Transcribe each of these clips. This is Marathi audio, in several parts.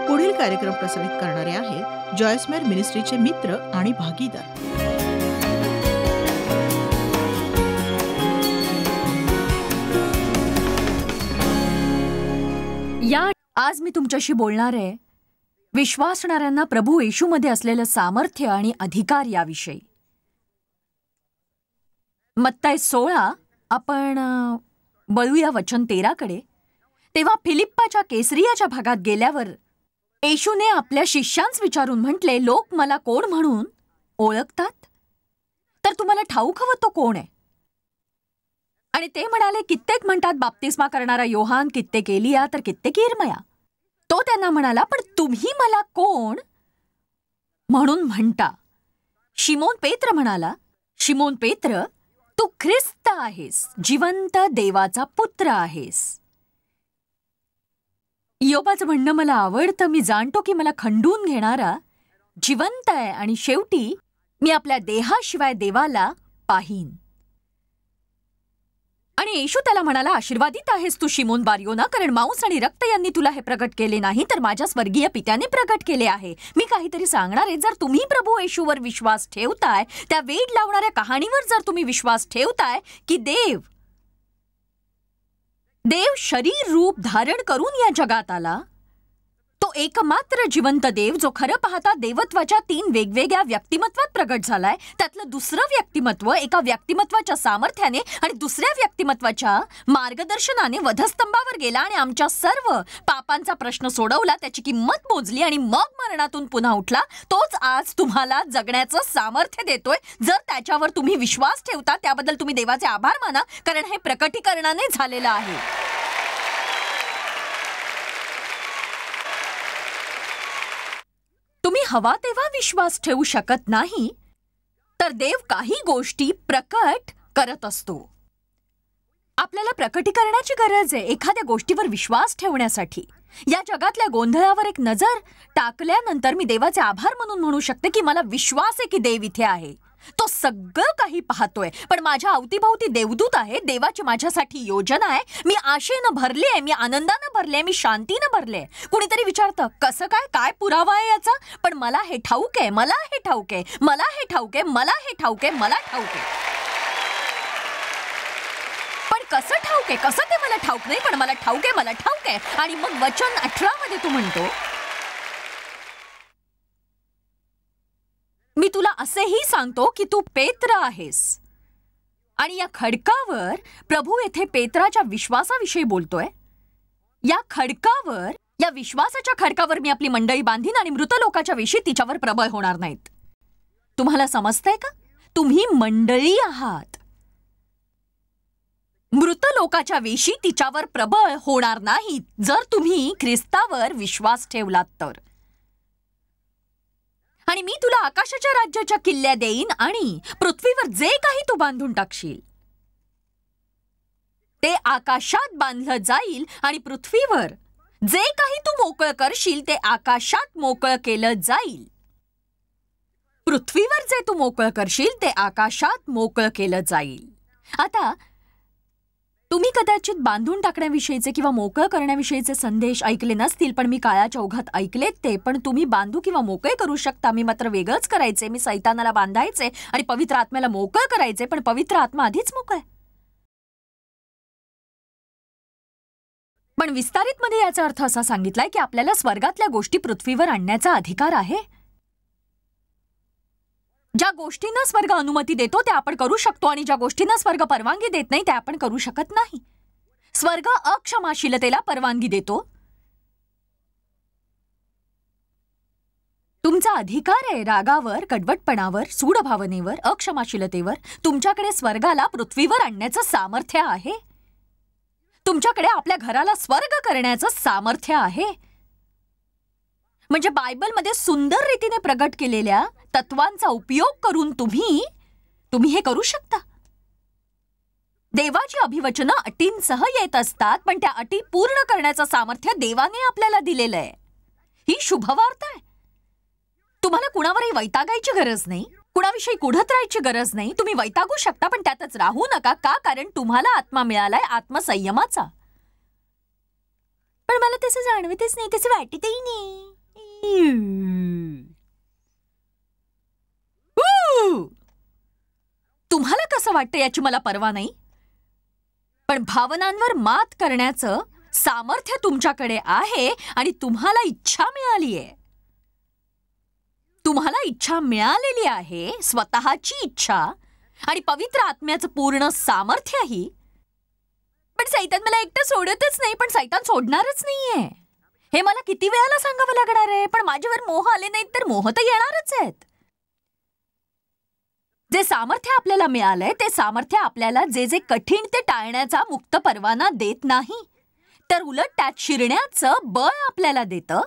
पुढील कार्यक्रम प्रसारित करणारे आहेत जॉयसमेर मिनिस्ट्रीचे मित्र आणि भागीदार. आज मी तुमच्याशी बोलणार आहे विश्वासणाऱ्यांना प्रभू येशूमध्ये असलेलं सामर्थ्य आणि अधिकार याविषयी. मत्ताई 16 आपण वळूया वचन 13 कडे. तेव्हा फिलिप्पाच्या कैसरियाच्या भागात गेल्यावर येशूने आपल्या शिष्यांस विचारून म्हटले, लोक मला कोण म्हणून ओळखतात? तर तुम्हाला ठाऊक हवं तो कोण आहे? आणि ते म्हणाले, कित्येक म्हणतात बाप्तिस्मा करणारा योहान, कित्येक एलिया, तर कित्येक इर्मया. तो त्यांना म्हणाला, पण तुम्ही मला कोण म्हणून म्हणता? शिमोन पेत्र म्हणाला, शिमोन पेत्र, तू ख्रिस्त आहेस, जिवंत देवाचा पुत्र आहेस. योबाचं म्हणणं मला आवडतं. मी जाणतो की मला खंडून घेणारा जिवंत आहे आणि शेवटी मी आपल्या देहाशिवाय देवाला पाहीन. आणि येशू त्याला म्हणाला, आशीर्वादित आहेस तू शिमोन बारयोना, कारण मांस आणि रक्त यांनी तुला हे प्रगट केले नाही, तर माझ्या स्वर्गीय पित्याने प्रगट केले आहे. मी काहीतरी सांगणार आहे. जर तुम्ही प्रभू येशूवर विश्वास ठेवताय, त्या वेड लावणाऱ्या कहाणीवर जर तुम्ही विश्वास ठेवताय की देव शरीर रूप धारण करून या जगात आला, तो एकमात्र जिवंत देव जो खरं पाहता देवत्वाच्या 3 वेगवेगळ्या व्यक्तिमत्वात प्रगट झालाय, त्यातलं दुसरं व्यक्तिमत्व एका व्यक्तिमत्वाच्या सामर्थ्याने आणि दुसऱ्या व्यक्तिमत्वाच्या मार्गदर्शनाने वधस्तंभावर गेला आणि आमच्या सर्व पापांचा प्रश्न सोडवला, त्याची किंमत मोजली आणि मग मरणातून पुन्हा उठला. तोच आज तुम्हाला जगण्याचं सामर्थ्य देतोय. जर त्याच्यावर तुम्ही विश्वास ठेवता, त्याबद्दल तुम्ही देवाचे आभार माना, कारण हे प्रकटीकरणाने झालेलं आहे. तुम्ही हवा तेव्हा विश्वास ठेवू शकत नाही, तर देव काही गोष्टी प्रकट करत असतो. आपल्याला प्रकटीकरणाची गरज आहे एखाद्या गोष्टीवर विश्वास ठेवण्यासाठी. या जगातल्या गोंधळावर एक नजर टाकल्यानंतर मी देवाचे आभार म्हणू शकते की मला विश्वास आहे की देव इथे आहे. तो सगळं काही पाहतोय. पण माझ्या अवतीभोवती देवदूत आहे. देवाची माझ्यासाठी योजना आहे. मी आशेनं भरले आहे, मी आनंदानं भरले आहे, मी शांतीनं भरले आहे. कुणीतरी विचारतं, कसं काय पुरावा आहे याचा? पण मला हे ठाऊक आहे, मला हे ठाऊक आहे, मला हे ठाऊक आहे, मला हे ठाऊक आहे, मला ठाऊक आहे. पण कसं ठाऊक आहे, कसं ते मला ठाऊक नाही, पण मला ठाऊक आहे, मला ठाऊक आहे. आणि मग वचन 18 मध्ये तू म्हणतो, मी तुला असेही सांगतो की तू पेत्र आहेस. आणि या खडकावर प्रभू येथे पेत्राच्या विश्वासाविषयी बोलतोय. या खडकावर, या विश्वासाच्या खडकावर मी आपली मंडळी बांधीन आणि मृत लोकाच्या वेशी तिच्यावर प्रबळ होणार नाहीत. तुम्हाला समजतंय का? तुम्ही मंडळी आहात. मृत लोकाच्या वेशी तिच्यावर प्रबळ होणार नाहीत जर तुम्ही ख्रिस्तावर विश्वास ठेवलात तर. आणि मी तुला आकाशाच्या राज्याच्या किल्ल्या देईन आणि पृथ्वीवर जे काही तू बांधून टाकशील ते आकाशात बांधलं जाईल, आणि पृथ्वीवर जे काही तू मोकळं करशील ते आकाशात मोकळं केलं जाईल. पृथ्वीवर जे तू मोकळं करशील ते आकाशात मोकळं केलं जाईल. आता तुम्ही कदाचित बांधून टाकण्याविषयीचे किंवा मोकळं करण्याविषयीचे संदेश ऐकले नसतील, पण मी काळाच्या ओघात ऐकलेत ते. पण तुम्ही बांधू किंवा मोकळे करू शकता. मी मात्र वेगळंच करायचे. मी सैतानाला बांधायचे आणि पवित्र आत्म्याला मोकळं करायचे, पण पवित्र आत्मा आधीच मोकळा आहे. पण विस्तारित मध्ये याचा अर्थ असा सांगितलाय की आपल्याला स्वर्गातल्या गोष्टी पृथ्वीवर आणण्याचा अधिकार आहे. ज्या गोष्टींना स्वर्ग अनुमती देतो त्या आपण करू शकतो, आणि ज्या गोष्टींना स्वर्ग परवानगी देत नाही त्या आपण करू शकत नाही. स्वर्ग अक्षमाशीलतेला परवानगी देतो. तुमचा अधिकार आहे रागावर, कडवटपणावर, सूड भावनेवर, अक्षमाशीलतेवर. तुमच्याकडे स्वर्गाला पृथ्वीवर आणण्याचं सामर्थ्य आहे. तुमच्याकडे आपल्या घराला स्वर्ग करण्याचं सामर्थ्य आहे. म्हणजे बायबलमध्ये सुंदर रीतीने प्रगट केलेल्या तत्वांचा उपयोग करून तुम्ही हे करू शकता. देवाची अभिवचनं अटींसह येत असतात, पण त्या अटी पूर्ण करण्याचं सामर्थ्य देवाने आपल्याला दिलेलं आहे. ही शुभवार्ता आहे. तुम्हाला कुणावरही वैतागायची गरज नाही, कुणाविषयी कुढत राहायची गरज नाही. तुम्ही वैतागू शकता, पण त्यातच राहू नका. का? कारण तुम्हाला आत्मा मिळालाय, आत्मसंयमाचा. पण मला तसं जाणवतच नाही, तसं वाटतही नाही. तुम्हाला कसं वाटतं याची मला पर्वा नाही, पण भावनांवर मात करण्याचं सामर्थ्य तुमच्याकडे आहे आणि तुम्हाला इच्छा मिळालीये. तुम्हाला इच्छा मिळालेली आहे, स्वतःची इच्छा आणि पवित्र आत्म्याचं पूर्ण सामर्थ्यही. पण सैतान मला एकटं सोडतच नाही, पण सैतान सोडणारच नाहीये. हे मला किती वेळाला सांगावं लागणार आहे. पण माझ्यावर मोह आले नाहीत तर मोह तर येणारच आहेत. जे सामर्थ्य आपल्याला मिळालंय ते सामर्थ्य आपल्याला जे जे कठीण ते टाळण्याचा मुक्त परवाना देत नाही, तर उलट त्यात शिरण्याचं बळ आपल्याला देतं,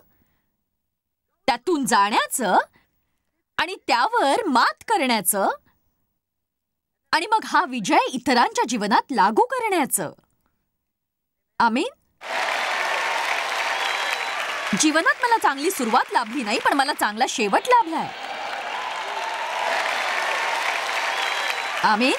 त्यातून जाण्याचं आणि त्यावर मात करण्याचं आणि मग हा विजय इतरांच्या जीवनात लागू करण्याचं. आमीन. जीवनात मला चांगली सुरुवात लाभली नाही, पण मला चांगला शेवट लाभलाय. आमीन.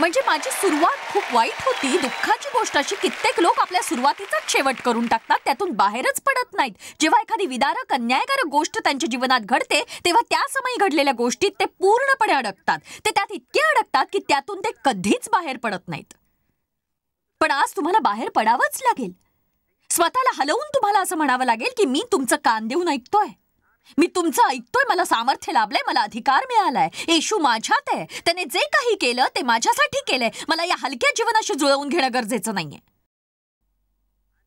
म्हणजे माझी सुरुवात खूप वाईट होती. दुःखाची गोष्ट अशी, कित्येक लोक आपल्या सुरुवातीचाच शेवट करून टाकतात, त्यातून बाहेरच पडत नाहीत. जेव्हा एखादी विदारक अन्यायकारक गोष्ट त्यांच्या जीवनात घडते तेव्हा त्या समयी घडलेल्या गोष्टीत ते पूर्णपणे अडकतात. ते त्यात इतके अडकतात की त्यातून ते कधीच बाहेर पडत नाहीत. पण आज तुम्हाला बाहेर पडावंच लागेल. स्वतःला हलवून तुम्हाला असं म्हणावं लागेल की मी तुमचं कान देऊन ऐकतोय, मी तुमचं ऐकतोय, मला सामर्थ्य लाभलंय, मला अधिकार मिळालाय. येशू माझ्यात आहे, त्याने जे काही केलं ते माझ्यासाठी केलंय. मला या हलक्या जीवनाशी जुळवून घेणं गरजेचं नाहीये.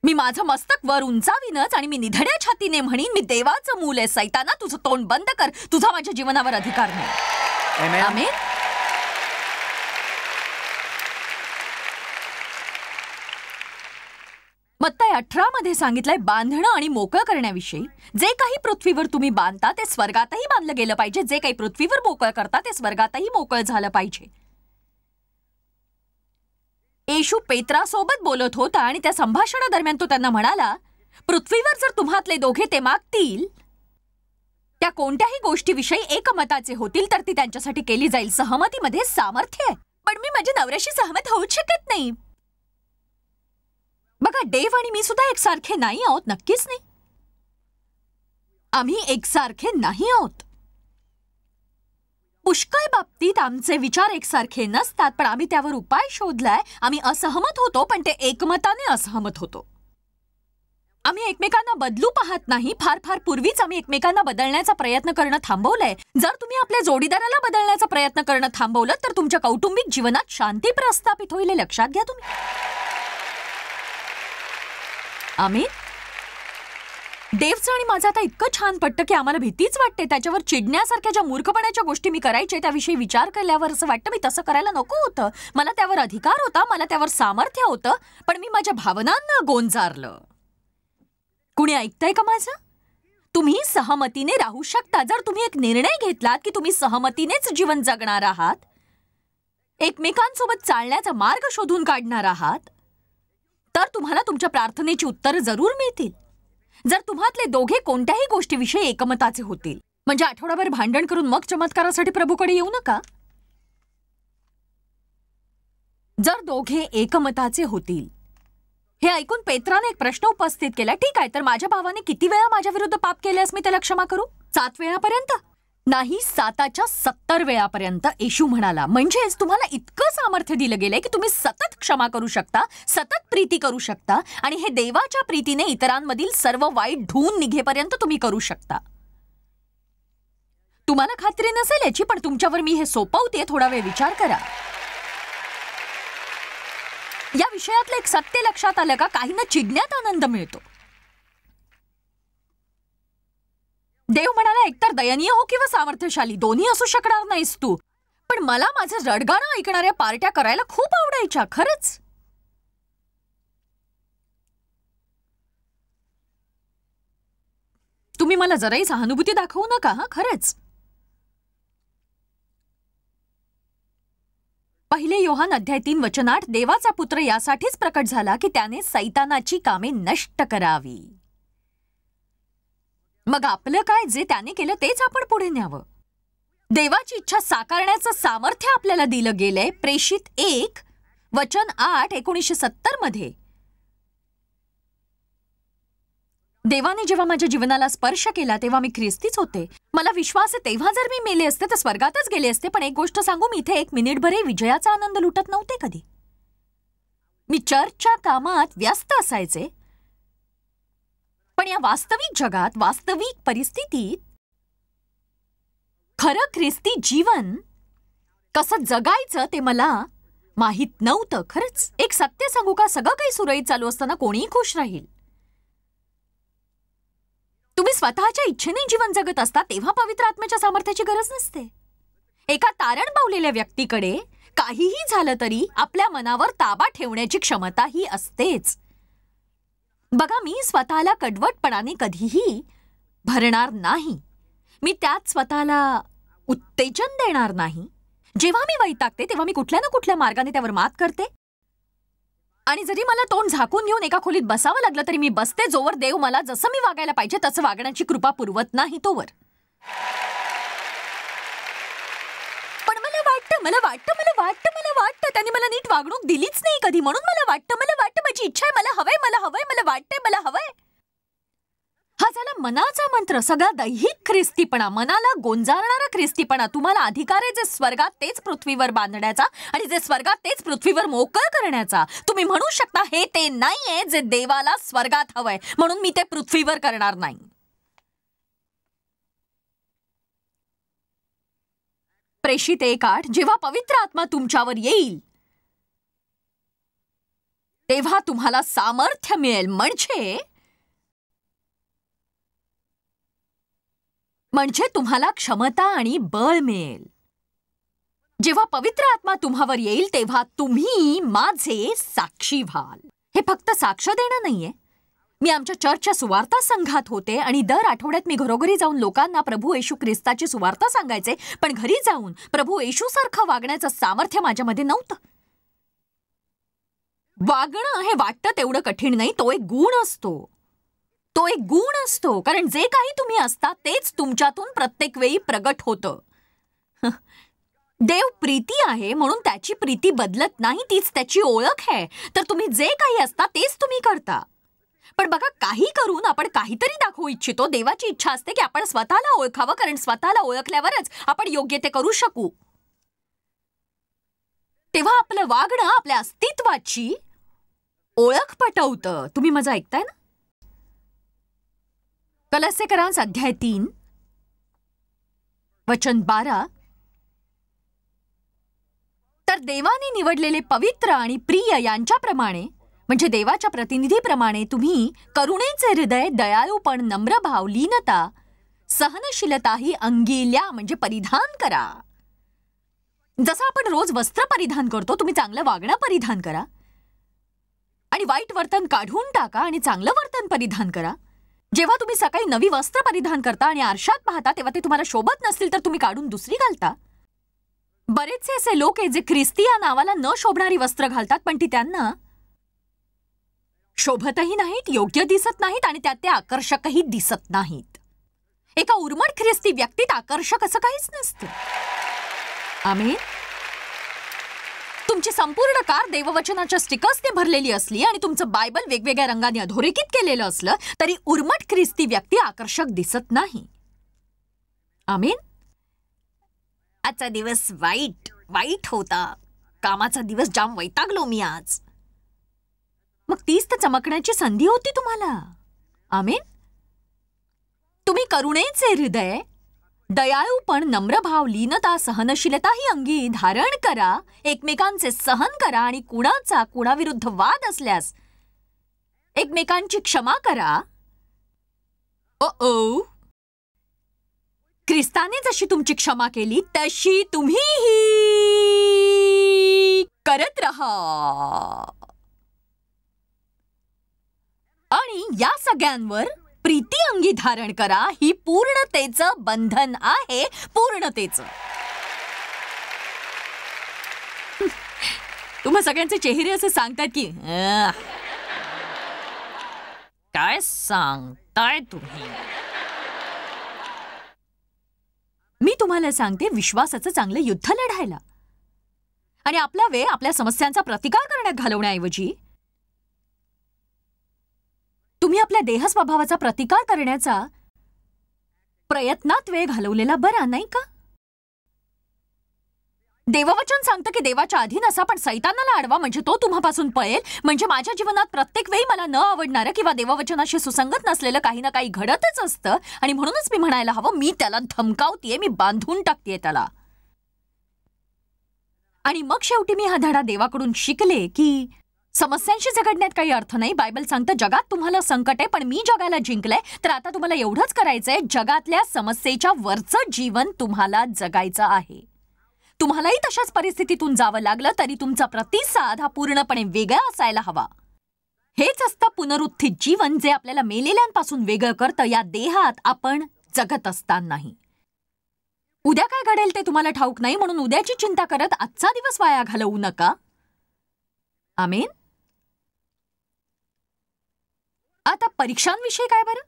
मी माझं मस्तक वर उंचावीनच आणि मी निधड्या छातीने म्हणीन, मी देवाचं मूल आहे. सैताना, तुझं तोंड बंद कर, तुझा माझ्या जीवनावर अधिकार नाही. आमेन. मत्ताई 18 मध्ये सांगितलंय बांधणं आणि मोकळं करण्याविषयी. जे काही पृथ्वीवर तुम्ही बांधता ते स्वर्गातही बांधलं गेलं पाहिजे. जे काही पृथ्वीवर मोकळं करता ते स्वर्गातही मोकळं झालं पाहिजे. येशू पेत्रासोबत बोलत होता आणि त्या संभाषणादरम्यान तो त्यांना म्हणाला, पृथ्वीवर जर तुम्हातले दोघे ते मागतील त्या कोणत्याही गोष्टीविषयी एकमताचे होतील तर ती त्यांच्यासाठी केली जाईल. सहमतीमध्ये सामर्थ्य आहे. पण मी माझ्या नवऱ्याशी सहमत होऊच शकत नाही. बघा, देव आणि मी सुद्धा एकसारखे नाही आहोत. नक्कीच नाही. आम्ही एकसारखे नाही आहोत. पुष्कळ बाबतीत आमचे विचार एकसारखे नसतात, पण आम्ही त्यावर उपाय शोधलाय. आम्ही असहमत होतो, पण ते एकमताने असहमत होतो. आम्ही एकमेकांना बदलू पाहत नाही. फार फार पूर्वीच आम्ही एकमेकांना बदलण्याचा प्रयत्न करणं थांबवलंय. जर तुम्ही आपल्या जोडीदाराला बदलण्याचा प्रयत्न करणं थांबवलं तर तुमच्या कौटुंबिक जीवनात शांती प्रस्थापित होईल. लक्षात घ्या तुम्ही. आमीन. देवचं आणि माझं आता इतकं छान पटतं की आम्हाला भीतीच वाटते. त्याच्यावर चिडण्यासारख्या ज्या मूर्खपणाच्या गोष्टी मी करायचे त्याविषयी विचार केल्यावर असं वाटतं मी तसं करायला नको होतं. मला त्यावर अधिकार होता, मला त्यावर सामर्थ्य होतं, पण मी माझ्या भावनांना गोंजारलं. कुणी ऐकतंय का माझं? तुम्ही सहमतीने राहू शकता. जर तुम्ही एक निर्णय घेतलात की तुम्ही सहमतीनेच जीवन जगणार आहात, एकमेकांसोबत चालण्याचा मार्ग शोधून काढणार आहात, तर तुम्हाला तुमच्या प्रार्थनेची उत्तरं जरूर मिळतील. जर तुम्हातले दोघे कोणत्याही गोष्टीविषयी एकमताचे होतील, म्हणजे आठवडाभर भांडण करून मग चमत्कारासाठी प्रभूकडे येऊ नका. जर दोघे एकमताचे होतील. हे ऐकून पेत्राने एक प्रश्न उपस्थित केला. ठीक आहे, तर माझ्या भावाने किती वेळा माझ्या विरुद्ध पाप केल्यास मी त्याला क्षमा करू? 7 वेळापर्यंत? नाही, 7च्या 70 वेळापर्यंत. येशू म्हणाला, म्हणजेच तुम्हाला इतकं सामर्थ्य दिलं गेलंय की तुम्ही सतत क्षमा करू शकता, सतत प्रीती करू शकता आणि हे देवाच्या प्रीतीने इतरांमधील सर्व वाईट धुवून निघेपर्यंत तुम्ही करू शकता. तुम्हाला खात्री नसेल याची, पण तुमच्यावर मी हे सोपवते. थोडा वेळ विचार करा. या विषयातलं एक सत्य लक्षात आलं का? काहींना चिडण्यात आनंद मिळतो. देव म्हणाला, एकतर दयनीय हो किंवा सामर्थ्यशाली, दोन्ही असू शकणार नाहीस तू. पण मला माझं रडगाणं ऐकणाऱ्या पार्ट्या करायला खूप आवडायच्या. खरंच. तुम्ही मला जराही सहानुभूती दाखवू नका. हा, खरंच. 1 योहान अध्याय 3 वचन 8, देवाचा पुत्र यासाठीच प्रकट झाला की त्याने सैतानाची कामे नष्ट करावी. मग आपलं काय? जे त्याने केलं तेच आपण पुढे न्यावं. देवाची इच्छा साकारण्याचं सामर्थ्य आपल्याला दिलं गेलंय. प्रेषित 1 वचन 8 1970 मध्ये. देवाने जेव्हा माझ्या जीवनाला स्पर्श केला तेव्हा मी ख्रिस्तीच होते. मला विश्वास आहे तेव्हा जर मी मेले असते तर स्वर्गातच गेले असते. पण एक गोष्ट सांगू, मी इथे 1 मिनिटभरही विजयाचा आनंद लुटत नव्हते कधी. मी चर्चच्या कामात व्यस्त असायचे. पण या वास्तविक जगात, वास्तविक परिस्थितीत खरं ख्रिस्ती जीवन कसं जगायचं ते मला माहित नव्हतं. खरंच एक सत्य सांगू का, सगळं काही सुरळीत चालू असताना कोणीही खुश राहील. तुम्ही स्वतःच्या इच्छेने जीवन जगत असता तेव्हा पवित्र आत्म्याच्या सामर्थ्याची गरज नसते. एका तारण पावलेल्या व्यक्तीकडे काहीही झालं तरी आपल्या मनावर ताबा ठेवण्याची क्षमता ही असतेच. बघा, मी स्वतःला कडवटपणाने कधीही भरणार नाही. मी त्यात स्वतःला उत्तेजन देणार नाही. जेव्हा मी वैतागते तेव्हा मी कुठल्या ना कुठल्या मार्गाने त्यावर मात करते. आणि जरी मला तोंड झाकून घेऊन एका खोलीत बसावं लागलं तरी मी बसते, जोवर देव मला जसं मी वागायला पाहिजे तसं वागण्याची कृपा पुरवत नाही तोवर. पण मला वाटतं त्यांनी मला नीट वागणूक दिलीच नाही कधी. म्हणून मला वाटतं माझी इच्छा आहे, मला हवंय. हा झाला मनाचा मंत्र, सगळा दैहिक ख्रिस्तीपणा, मनाला गोंजारणारा ख्रिस्तीपणा. तुम्हाला अधिकार आहे जे स्वर्गात तेच पृथ्वीवर बांधण्याचा आणि जे स्वर्गात तेच पृथ्वीवर मोकळ करण्याचा. तुम्ही म्हणू शकता हे ते नाहीये जे देवाला स्वर्गात हवंय म्हणून मी ते पृथ्वीवर करणार नाही. प्रेषित 1:8, जेव्हा पवित्र आत्मा तुमच्यावर येईल तेव्हा तुम्हाला सामर्थ्य मिळेल, म्हणजे तुम्हाला क्षमता आणि बळ मिळेल. जेव्हा पवित्र आत्मा तुम्हावर येईल तेव्हा तुम्ही माझे साक्षी व्हाल. हे फक्त साक्ष देणं नाहीये. मी आमच्या चर्चच्या सुवार्ता संघात होते आणि दर आठवड्यात मी घरोघरी जाऊन लोकांना प्रभू येशू ख्रिस्ताची सुवार्ता सांगायचे. पण घरी जाऊन प्रभू येशूसारखं वागण्याचं सामर्थ्य माझ्यामध्ये नव्हतं. वागणं हे वाटतं तेवढं कठीण नाही. तो एक गुण असतो. कारण जे काही तुम्ही असता तेच तुमच्यातून प्रत्येक वेळी प्रगट होतं. देव प्रीती आहे म्हणून त्याची प्रीती बदलत नाही, तीच त्याची ओळख आहे. तर तुम्ही जे काही असता तेच तुम्ही करता. पण बघा, काही करून आपण काहीतरी दाखवू इच्छितो. देवाची इच्छा असते की आपण स्वतःला ओळखावं, कारण स्वतःला ओळखल्यावरच आपण योग्य ते करू शकू. तेव्हा आपलं वागणं आपल्या अस्तित्वाची ओळख पटवतं. तुम्ही माझं ऐकताय ना? कलस्सेकरांस अध्याय 3 वचन 12. तर देवाने निवडलेले पवित्र आणि प्रिय यांच्याप्रमाणे, म्हणजे देवाच्या प्रतिनिधीप्रमाणे तुम्ही करुणेचे हृदय, दयाळूपण, नम्रभाव, लीनता, सहनशीलता ही अंगील्या म्हणजे परिधान करा. जसं आपण रोज वस्त्र परिधान करतो, तुम्ही चांगलं वागणं परिधान करा आणि वाईट वर्तन काढून टाका आणि चांगलं वर्तन परिधान करा. जेव्हा तुम्ही सकाळी नवी वस्त्र परिधान करता आणि आरशात पाहता तेव्हा ते तुम्हाला शोभत नसतील तर तुम्ही काढून दुसरी घालता. बरेचसे असे लोक आहेत जे ख्रिस्ती या नावाला न शोभणारी वस्त्र घालतात, पण ती त्यांना शोभतही नाहीत, योग्य दिसत नाहीत आणि त्यात ते आकर्षकही दिसत नाहीत. एका उर्मट ख्रिस्ती व्यक्तीत आकर्षक असं काहीच नसतं. आमेन. तुमची संपूर्ण कार देववचनाच्या स्टिकर्सने भरलेली असली आणि तुमचं बायबल वेगवेगळ्या रंगाने अधोरेखित केलेलं असलं तरी उर्मट ख्रिस्ती व्यक्ती आकर्षक दिसत नाही. आमेन. आजचा दिवस वाईट होता. कामाचा दिवस जाम वैतागलो मी आज. मग तीच तर चमकण्याची संधी होती तुम्हाला. आमेन. तुम्ही करुणेचे हृदय, दयाळूपण, नम्रभाव, लीनता, सहनशीलता ही अंगी धारण करा. एकमेकांचे सहन करा आणि कुणाविरुद्ध वाद असल्यास एकमेकांची क्षमा करा. ख्रिस्ताने जशी तुमची क्षमा केली तशी तुम्हीही करत रहा. आणि या सगळ्यांवर प्रीती अंगी धारण करा. ही पूर्णतेचं बंधन आहे, पूर्णतेचं. तुम्हा सगळ्यांचे चेहरे असे सांगतात की काय सांगताय तुम्ही. मी तुम्हाला सांगते, विश्वासाचं चांगलं युद्ध लढायला आणि आपला वेळ आपल्या समस्यांचा प्रतिकार करण्यात घालवण्याऐवजी तुम्ही आपल्या देह स्वभावाचा प्रतिकार करण्याचा प्रयत्नात वेळ घालवलेला बरा, नाही का? देववचन सांगतं की देवाच्या अधीन असा, पण सैतानाला अडवा म्हणजे तो तुम्हापासून पळेल. म्हणजे माझ्या जीवनात प्रत्येक वेळी मला न आवडणारं किंवा देववचनाशी सुसंगत नसलेलं काही ना काही घडतच असतं. आणि म्हणूनच मी म्हणायला हवं, मी त्याला धमकावतीये, मी बांधून टाकतेय त्याला. आणि मग शेवटी मी हा धडा देवाकडून शिकले की समस्यांशी झगडण्यात काही अर्थ नाही. बायबल सांगतं जगात तुम्हाला संकट आहे, पण मी जगाला जिंकलंय. तर आता तुम्हाला एवढंच करायचंय, जगातल्या समस्येच्या वरचं जीवन तुम्हाला जगायचं आहे. तुम्हालाही तशाच परिस्थितीतून जावं लागलं तरी तुमचा प्रतिसाद हा पूर्णपणे वेगळा असायला हवा. हेच असतं पुनरुत्थित जीवन, जे आपल्याला मेलेल्यांपासून वेगळं करतं या देहात आपण जगत असतानाही. उद्या काय घडेल ते तुम्हाला ठाऊक नाही, म्हणून उद्याची चिंता करत आजचा दिवस वाया घालवू नका. आमेन. आता परीक्षांविषयी काय बरं?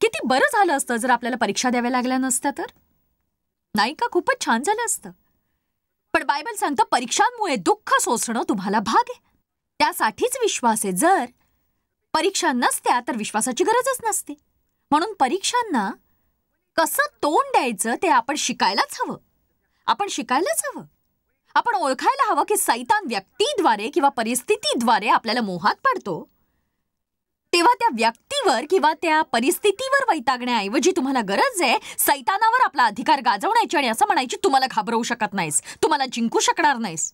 किती बरं झालं असतं जर आपल्याला परीक्षा द्याव्या लागल्या नसत्या तर, नाही का? खूपच छान झालं असतं. पण बायबल सांगतं परीक्षांमुळे दुःख सोसणं तुम्हाला भाग आहे. त्यासाठीच विश्वास आहे. जर परीक्षा नसत्या तर विश्वासाची गरजच नसते. म्हणून परीक्षांना कसं तोंड द्यायचं ते आपण शिकायलाच हवं. आपण ओळखायला हवं की सैतान व्यक्तीद्वारे किंवा परिस्थितीद्वारे आपल्याला मोहात पडतो. तेव्हा त्या व्यक्तीवर किंवा त्या परिस्थितीवर वैतागण्याऐवजी तुम्हाला गरज आहे सैतानावर आपला अधिकार गाजवण्याची आणि असं म्हणायची, तू मला घाबरवू शकत नाहीस, तू मला जिंकू शकणार नाहीस,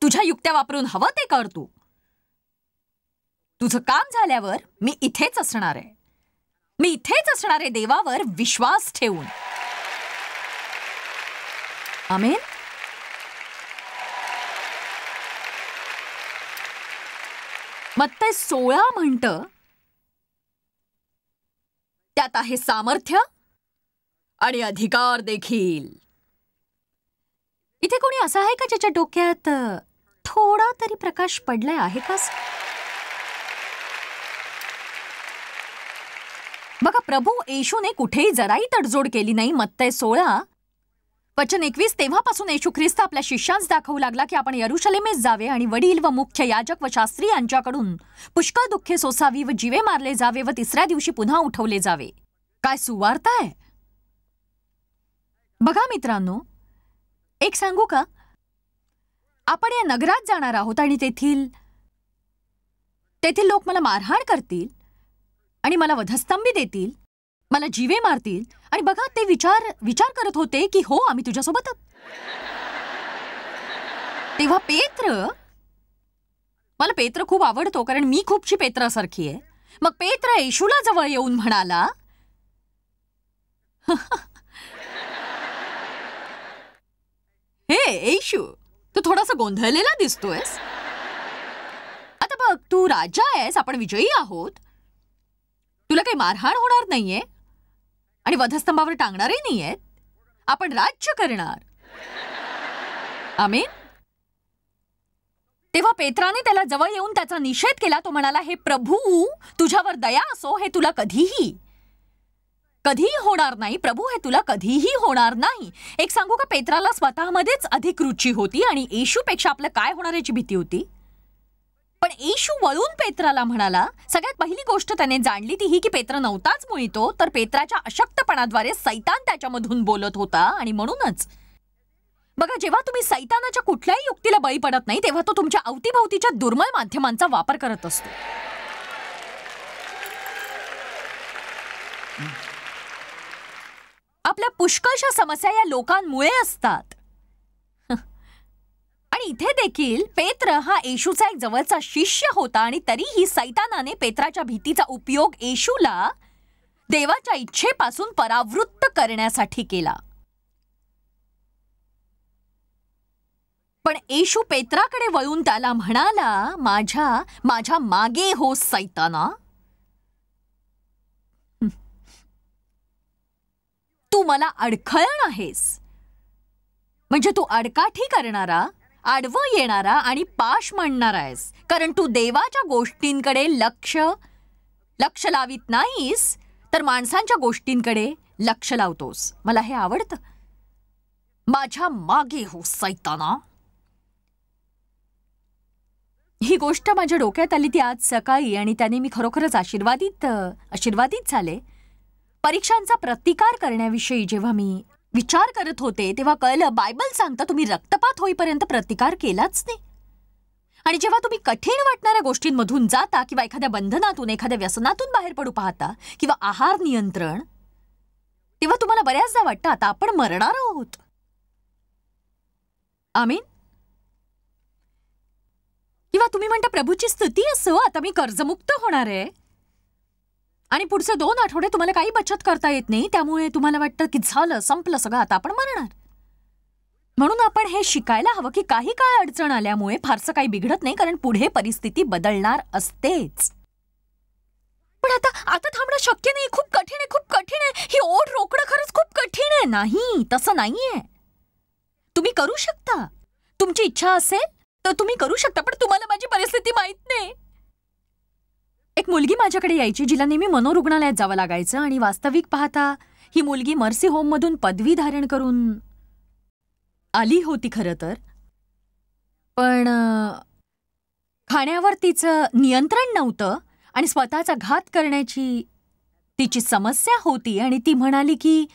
तुझ्या युक्त्या वापरून हवं ते कर, तुझं काम झाल्यावर मी इथेच असणार आहे देवावर विश्वास ठेवून. आमेन. मत्तई 16 म्हणतं त्यात आहे सामर्थ्य आणि अधिकार देखील. इथे कोणी असं आहे का ज्याच्या डोक्यात थोडा तरी प्रकाश पडलाय आहे का? बघा, प्रभू येशूने कुठेही जराही तडजोड केली नाही. मत्तई 16 वचन 21, तेव्हापासून येशू ख्रिस्त आपल्या शिष्यांस दाखवू लागला की आपण यरुशलेमेस जावे आणि वडील व मुख्य याजक व शास्त्री यांच्याकडून पुष्कळ दुःखे सोसावी व जीवे मारले जावे व तिसऱ्या दिवशी पुन्हा उठवले जावे. काय सुवार्ता आहे! बघा मित्रांनो, एक सांगू का? आपण या नगरात जाणार आहोत आणि तेथील लोक मला मारहाण करतील आणि मला वधस्तंभी देतील, मला जीवे मारतील. आणि बघा, ते विचार करत होते की हो, आम्ही तुझ्यासोबत. तेव्हा मला पेत्र खूप आवडतो, कारण मी खूपशी पेत्रासारखी आहे. मग पेत्र येशूला जवळ येऊन म्हणाला, हे येशू, तू थोडासा गोंधळलेला दिसतोयस. आता बघ, तू राजा आहेस, आपण विजयी आहोत, तुला काही मारहाण होणार नाहीये आणि वधस्तंभावर टांगणारही नाहीयेत, आपण राज्य करणार. आमेन. तेव्हा पेत्राने त्याला जवळ येऊन त्याचा निषेध केला. तो म्हणाला, हे प्रभू, तुझ्यावर दया असो, हे तुला कधीही होणार नाही. प्रभू, हे तुला कधीही होणार नाही. एक सांगू का, पेत्राला स्वतःमध्येच अधिक रुची होती आणि येशूपेक्षा आपलं काय होणार याची भीती होती. पण येशू वळून पेत्राला म्हणाला, सगळ्यात पहिली गोष्ट त्याने जाणली ती ही की पेत्र नव्हताच मुळी तो, तर पेत्राच्या अशक्तपणाद्वारे सैतान त्याच्यामधून बोलत होता. आणि म्हणूनच बघा, जेव्हा तुम्ही सैतानाच्या कुठल्याही युक्तीला बळी पडत नाही तेव्हा तो तुमच्या अवतीभवतीच्या दुर्मिळ माध्यमांचा वापर करत असतो. आपल्या पुष्कळशा समस्या या लोकांमुळे असतात. आणि इथे देखील पेत्र हा येशूचा एक जवळचा शिष्य होता आणि तरीही सैतानाने पेत्राच्या भीतीचा उपयोग येशूला देवाच्या इच्छेपासून परावृत्त करण्यासाठी केला. पण येशू पेत्राकडे वळून त्याला म्हणाला, माझ्या मागे हो सैताना, तू मला अडखळण आहेस. म्हणजे तू अडकाठी करणारा, आडवं येणारा आणि पाश म्हणणारा आहेस, कारण तू देवाच्या गोष्टींकडे लक्ष लावित नाहीस, तर माणसांच्या गोष्टींकडे लक्ष लावतोस. मला हे आवडतं. माझ्या मागे हो सैताना. ही गोष्ट माझ्या डोक्यात आली ती आज सकाळी आणि त्याने मी खरोखरच आशीर्वादित झाले. परीक्षांचा प्रतिकार करण्याविषयी जेव्हा मी विचार करत होते तेव्हा कळलं बायबल सांगतं तुम्ही रक्तपात होईपर्यंत प्रतिकार केलाच नाही. आणि जेव्हा तुम्ही कठीण वाटणाऱ्या गोष्टींमधून जाता किंवा एखाद्या बंधनातून एखाद्या व्यसनातून बाहेर पडू पाहता किंवा आहार नियंत्रण, तेव्हा तुम्हाला बऱ्याचदा वाटतं आता आपण मरणार आहोत. आमीन. किंवा तुम्ही म्हणता प्रभूची स्तुती असो, आता मी कर्जमुक्त होणार आहे आणि पुढचे 2 आठवडे तुम्हाला काही बचत करता येत नाही, त्यामुळे तुम्हाला वाटतं की झालं संपलं सगळं, आता आपण मरणार. म्हणून आपण हे शिकायला हवं की काही काळ अडचण आल्यामुळे फारसं काही बिघडत नाही, कारण पुढे परिस्थिती बदलणार असतेच. पण आता थांबणं शक्य नाही, खूप कठीण आहे, ही ओढ रोखणं खरंच खूप कठीण आहे. नाही, तसं नाहीये. तुम्ही करू शकता, तुमची इच्छा असेल तर तुम्ही करू शकता, पण तुम्हाला माझी परिस्थिती माहित नाही. एक मुलगी माझ्याकडे यायची जिला नेहमी मनोरुग्णालयात जावं लागायचं आणि वास्तविक पाहता ही मुलगी मर्सी होम मधून पदवी धारण करून आली होती खरं तर. पण खाण्यावर तिचं नियंत्रण नव्हतं आणि स्वतःचा घात करण्याची तिची समस्या होती. आणि ती म्हणाली की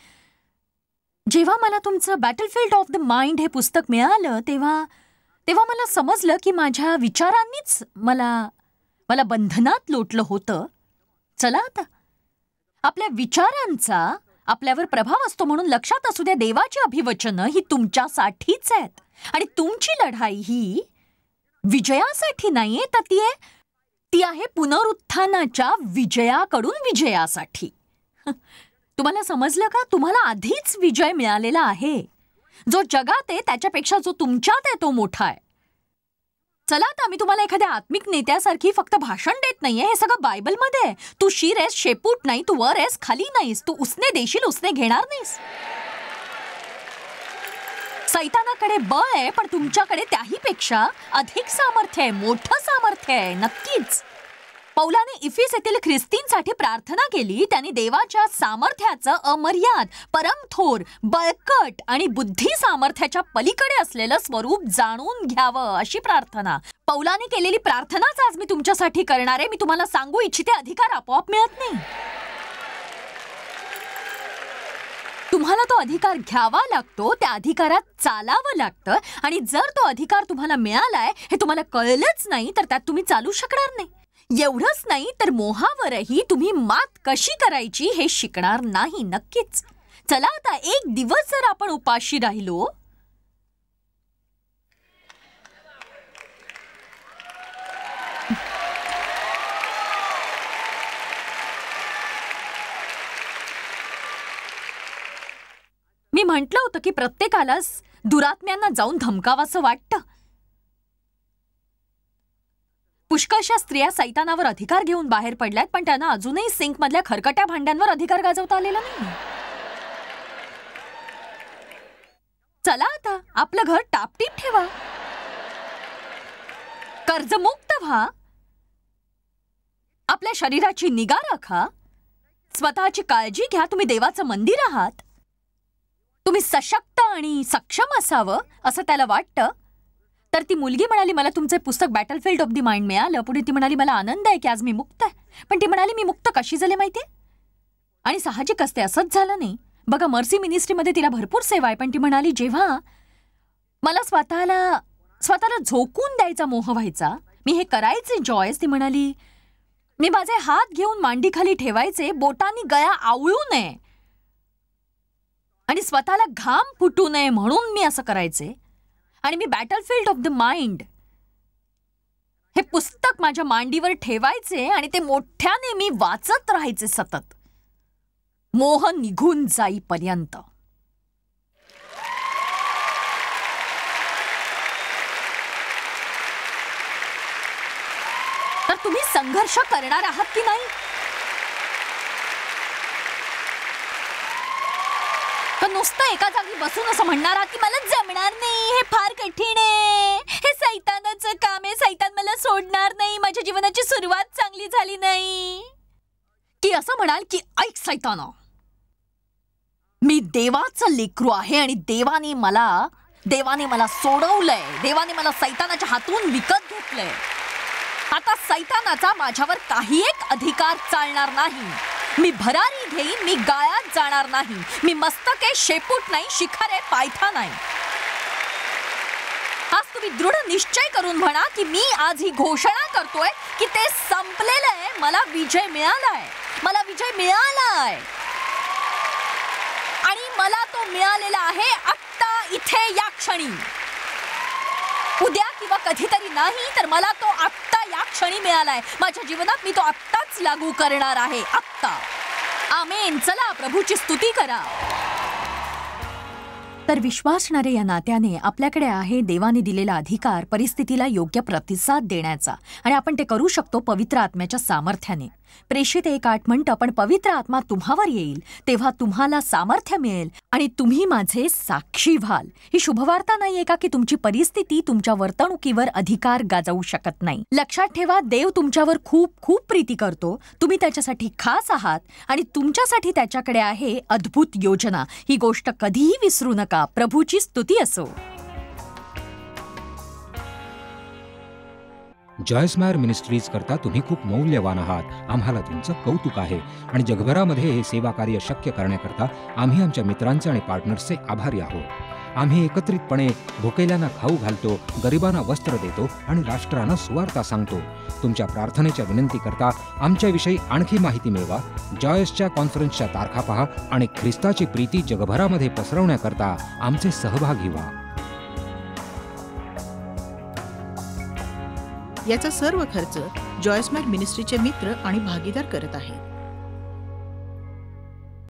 जेव्हा मला तुमचं बॅटलफील्ड ऑफ द माइंड हे पुस्तक मिळालं तेव्हा मला समजलं की माझ्या विचारांनीच मला बंधनात लोटलं होतं. चला आता आपल्या विचारांचा आपल्यावर प्रभाव असतो म्हणून लक्षात असू द्या, देवाची अभिवचनं ही तुमच्यासाठीच आहेत आणि तुमची लढाई ही विजयासाठी नाहीये, तर ती आहे पुनरुत्थानाच्या विजयाकडून विजयासाठी. तुम्हाला समजलं का? तुम्हाला आधीच विजय मिळालेला आहे. जो जगात आहे त्याच्यापेक्षा जो तुमच्यात आहे तो मोठा आहे. चला आता मी तुम्हाला एखाद्या आत्मिक नेत्यासारखी फक्त भाषण देत नाहीये, हे सगळं बायबलमध्ये आहे. तू शीर आहेस, शेपूट नाही, तू वर आहेस, खाली नाहीस, तू उसने देशील, उसने घेणार नाहीस. सैतानाकडे बळ आहे, पण तुमच्याकडे त्याहीपेक्षा अधिक सामर्थ्य आहे, मोठं सामर्थ्य आहे. नक्कीच. पौलाने इफिस येथील ख्रिस्तींसाठी प्रार्थना केली. त्यांनी देवाच्या सामर्थ्याचं अमर्याद, परमथोर, बळकट आणि बुद्धी सामर्थ्याच्या पलीकडे असलेलं स्वरूप जाणून घ्यावं अशी प्रार्थना. पौलाने केलेली प्रार्थनाच आज मी तुमच्यासाठी करणार आहे. मी तुम्हाला सांगू इच्छिते, अधिकार आपोआप मिळत नाही. तुम्हाला तो अधिकार घ्यावा लागतो, त्या अधिकारात चालावं लागतं. आणि जर तो अधिकार तुम्हाला मिळालाय हे तुम्हाला कळलंच नाही तर त्यात तुम्ही चालू शकणार नाही. एवढंच नाही तर मोहावरही तुम्ही मात कशी करायची हे शिकणार नाही. नक्कीच. चला आता एक दिवस जर आपण उपाशी राहिलो मी म्हटलं होतं की प्रत्येकालाच दुरात्म्यांना जाऊन धमकावाचं वाटतं. पुष्कळशा स्त्रिया सैतानावर अधिकार घेऊन बाहेर पडल्यात, पण त्यांना अजूनही सिंक मधल्या खरकट्या भांड्यांवर अधिकार गाजवता आलेला नाही. चला आता आपलं घर टापटीप ठेवा, कर्जमुक्त व्हा, आपल्या शरीराची निगा राखा, स्वतःची काळजी घ्या. तुम्ही देवाचं मंदिर आहात. तुम्ही सशक्त आणि सक्षम असावं असं त्याला वाटतं. तर ती मुलगी म्हणाली मला तुमचे पुस्तक बॅटलफील्ड ऑफ द माइंड मिळालं. पुढे ती म्हणाली मला आनंद आहे की आज मी मुक्त आहे. पण ती म्हणाली मी मुक्त कशी झाले माहितीये? आणि साहजिक असते, असंच झालं नाही. बघा मर्सी मिनिस्ट्रीमध्ये तिला भरपूर सेवा आहे. पण ती म्हणाली जेव्हा मला स्वतःला झोकून द्यायचा मोह व्हायचा, मी हे करायचे जॉयस, ती म्हणाली मी माझे हात घेऊन मांडीखाली ठेवायचे, बोटांनी गळा आवळू नये आणि स्वतःला घाम फुटू नये म्हणून मी असं करायचे. आणि मी बॅटलफील्ड ऑफ द माइंड हे पुस्तक माझ्या मांडीवर ठेवायचे आणि ते मोठ्याने मी वाचत राहायचे सतत, मोह निघून जाईपर्यंत. तर तुम्ही संघर्ष करणार आहात की नाही? तर नुसतं एका जागी बसून असं म्हणणार आहात की मला जमणार नाही, हे फार कठीण आहे, हे सैतानाचं काम आहे, सैतान मला सोडणार नाही, माझ्या जीवनाची सुरुवात चांगली झाली नाही, की असं म्हणाल की ऐक सैताना, मी देवाचं लेकरू आहे आणि देवाने मला सोडवलंय, देवाने मला सैतानाच्या हातून विकत घेतलंय. आता सैतानाचा माझ्यावर काही एक अधिकार चालणार नाही. मी भरारी घेईन, मी गाळात जाणार नाही. मी मस्तके शेपूट नाही, शिखरे पायथा नाही. आज तुम्ही दृढ निश्चय करून म्हणा की मी आज ही घोषणा करतोय की ते संपलेलं आहे. मला विजय मिळालाय, मला विजय मिळालाय आणि मला तो मिळालेला आहे आत्ता, इथे, या क्षणी. उद्या किंवा कधीतरी नाही, तर मला तो आत्ता, या क्षणी मिळालाय. माझ्या जीवनात मी तो आत्ताच लागू करणार आहे. आत्ता. आमेन. चला प्रभूची स्तुती करा. तर विश्वासणारे या नात्याने आपल्याकडे आहे देवाने दिलेला अधिकार परिस्थितीला योग्य प्रतिसाद देण्याचा, आणि आपण ते करू शकतो पवित्र आत्म्याच्या सामर्थ्याने. प्रेषित 1:8 म्हणतं, पण पवित्र आत्मा तुम्हावर येईल तेव्हा तुम्हाला सामर्थ्य मिळेल आणि तुम्ही माझे साक्षी व्हाल. ही शुभवार्ता नाहीये का की तुमची परिस्थिती तुमच्या वर्तणुकीवर अधिकार गाजवू शकत नाही. लक्षात ठेवा, देव तुमच्यावर खूप खूप प्रीती करतो. तुम्ही त्याच्यासाठी खास आहात आणि तुमच्यासाठी त्याच्याकडे आहे अद्भुत योजना. ही गोष्ट कधीही विसरू नका. प्रभूची स्तुती असो. जॉयस मेयर मिनिस्ट्रीज करता तुम्ही खूप मौल्यवान आहात. आम्हाला तुमचं कौतुक आहे आणि जगभरामध्ये हे सेवा कार्य शक्य करण्याकरता आम्ही आमच्या मित्रांचे आणि पार्टनर्सचे आभारी आहोत. आम्ही एकत्रितपणे भुकेल्यांना खाऊ घालतो, गरिबांना वस्त्र देतो आणि राष्ट्रांना सुवार्ता सांगतो. तुमच्या प्रार्थनेच्या विनंती करता आमच्याविषयी आणखी माहिती मिळवा. जॉयसच्या कॉन्फरन्सच्या तारखा पहा आणि ख्रिस्ताची प्रीती जगभरामध्ये पसरवण्याकरता आमचे सहभागी व्हा. याचा सर्व खर्च जॉयस मेयर मिनिस्ट्रीचे मित्र आणि भागीदार करत आहेत.